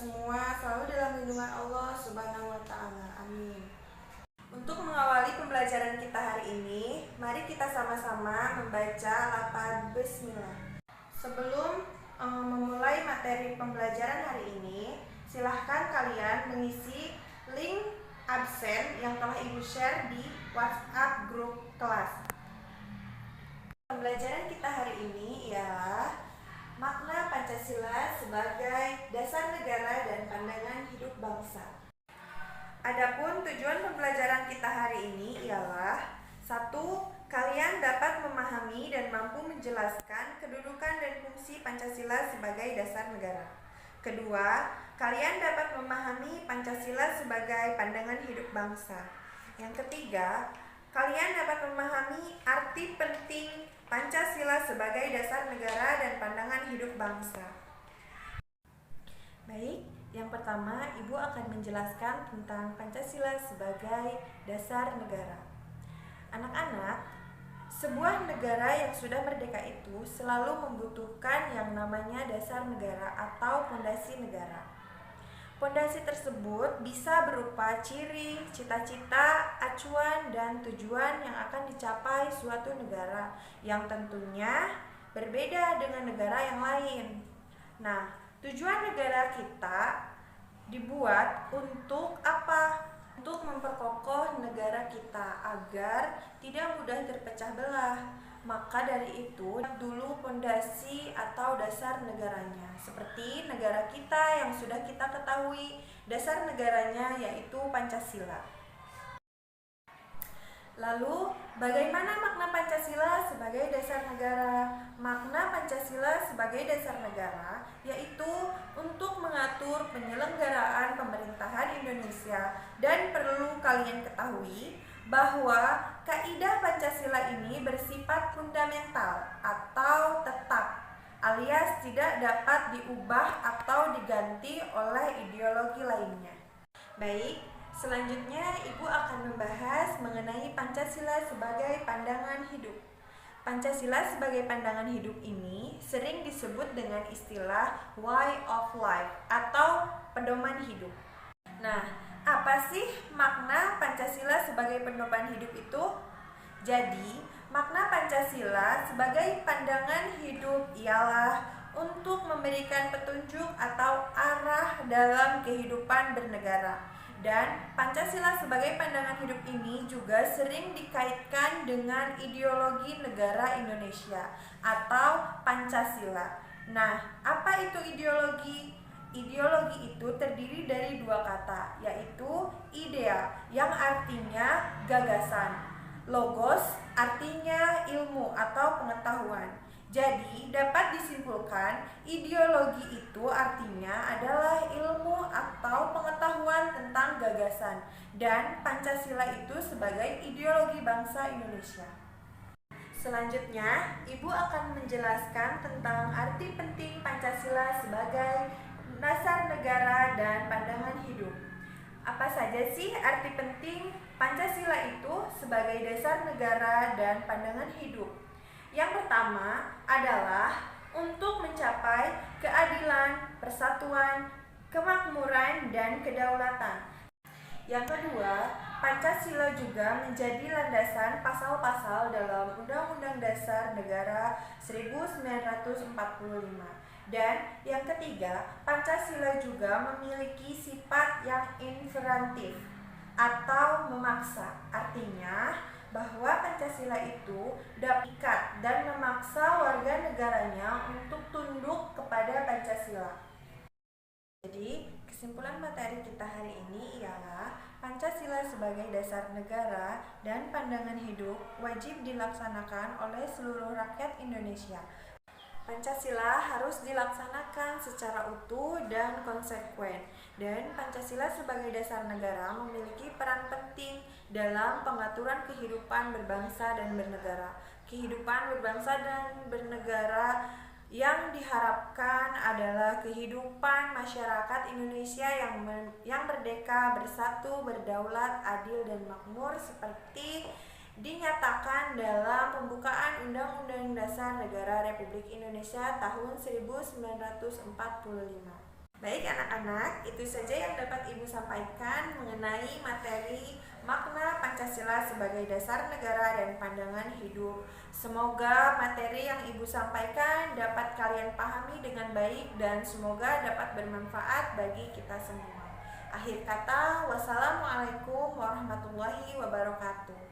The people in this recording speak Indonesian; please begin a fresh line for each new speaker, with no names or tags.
semua selalu dalam lindungan Allah Subhanahu wa Ta'ala. Amin. Untuk mengawali pembelajaran kita hari ini, mari kita sama-sama membaca lafaz Bismillah. Sebelum memulai materi pembelajaran hari ini, silahkan kalian mengisi link absen yang telah Ibu share di WhatsApp grup kelas. Pembelajaran kita hari ini ialah makna Pancasila sebagai dasar negara dan pandangan hidup bangsa. Adapun tujuan pembelajaran kita hari ini ialah 1. Kalian dapat memahami dan mampu menjelaskan kedudukan dan fungsi Pancasila sebagai dasar negara. 2. Kalian dapat memahami Pancasila sebagai pandangan hidup bangsa. Yang 3. Kalian dapat memahami arti penting Pancasila sebagai dasar negara dan pandangan hidup bangsa. Baik, yang pertama Ibu akan menjelaskan tentang Pancasila sebagai dasar negara. Anak-anak, sebuah negara yang sudah merdeka itu selalu membutuhkan yang namanya dasar negara atau fondasi negara. Fondasi tersebut bisa berupa ciri, cita-cita, acuan, dan tujuan yang akan dicapai suatu negara yang tentunya berbeda dengan negara yang lain. Nah, tujuan negara kita dibuat untuk apa? Untuk memperkokoh negara kita agar tidak mudah terpecah belah. Maka dari itu, dulu fondasi atau dasar negaranya. Seperti negara kita yang sudah kita ketahui, dasar negaranya yaitu Pancasila. Lalu, bagaimana makna Pancasila sebagai dasar negara? Makna Pancasila sebagai dasar negara yaitu untuk mengatur penyelenggaraan pemerintahan Indonesia, dan perlu kalian ketahui bahwa kaidah Pancasila ini bersifat fundamental atau tetap, alias tidak dapat diubah atau diganti oleh ideologi lainnya. Baik, selanjutnya Ibu akan membahas mengenai Pancasila sebagai pandangan hidup. Pancasila sebagai pandangan hidup ini sering disebut dengan istilah way of life atau pedoman hidup. Nah, apa sih makna Pancasila sebagai pedoman hidup itu? Jadi, makna Pancasila sebagai pandangan hidup ialah untuk memberikan petunjuk atau arah dalam kehidupan bernegara. Dan Pancasila sebagai pandangan hidup ini juga sering dikaitkan dengan ideologi negara Indonesia atau Pancasila. Nah, apa itu ideologi? Ideologi itu terdiri dari dua kata, yaitu idea yang artinya gagasan, logos artinya ilmu atau pengetahuan. Jadi dapat disimpulkan ideologi itu artinya adalah ilmu atau pengetahuan tentang gagasan, dan Pancasila itu sebagai ideologi bangsa Indonesia. Selanjutnya, Ibu akan menjelaskan tentang arti penting Pancasila sebagai dasar negara dan pandangan hidup. Apa saja sih arti penting Pancasila itu sebagai dasar negara dan pandangan hidup? Yang pertama adalah untuk mencapai keadilan, persatuan, kemakmuran, dan kedaulatan. Yang kedua, Pancasila juga menjadi landasan pasal-pasal dalam Undang-Undang Dasar Negara 1945. Dan yang ketiga, Pancasila juga memiliki sifat yang imperatif atau memaksa. Artinya bahwa Pancasila itu dapat dan memaksa warga negaranya untuk tunduk kepada Pancasila. Jadi, kesimpulan materi kita hari ini ialah Pancasila sebagai dasar negara dan pandangan hidup wajib dilaksanakan oleh seluruh rakyat Indonesia. Pancasila harus dilaksanakan secara utuh dan konsekuen, dan Pancasila sebagai dasar negara memiliki peran penting dalam pengaturan kehidupan berbangsa dan bernegara. Kehidupan berbangsa dan bernegara yang diharapkan adalah kehidupan masyarakat Indonesia yang merdeka, bersatu, berdaulat, adil, dan makmur seperti dinyatakan dalam pembukaan Undang-Undang Dasar Negara Republik Indonesia tahun 1945. Baik anak-anak, itu saja yang dapat Ibu sampaikan mengenai materi makna Pancasila sebagai dasar negara dan pandangan hidup. Semoga materi yang Ibu sampaikan dapat kalian pahami dengan baik dan semoga dapat bermanfaat bagi kita semua. Akhir kata, wassalamualaikum warahmatullahi wabarakatuh.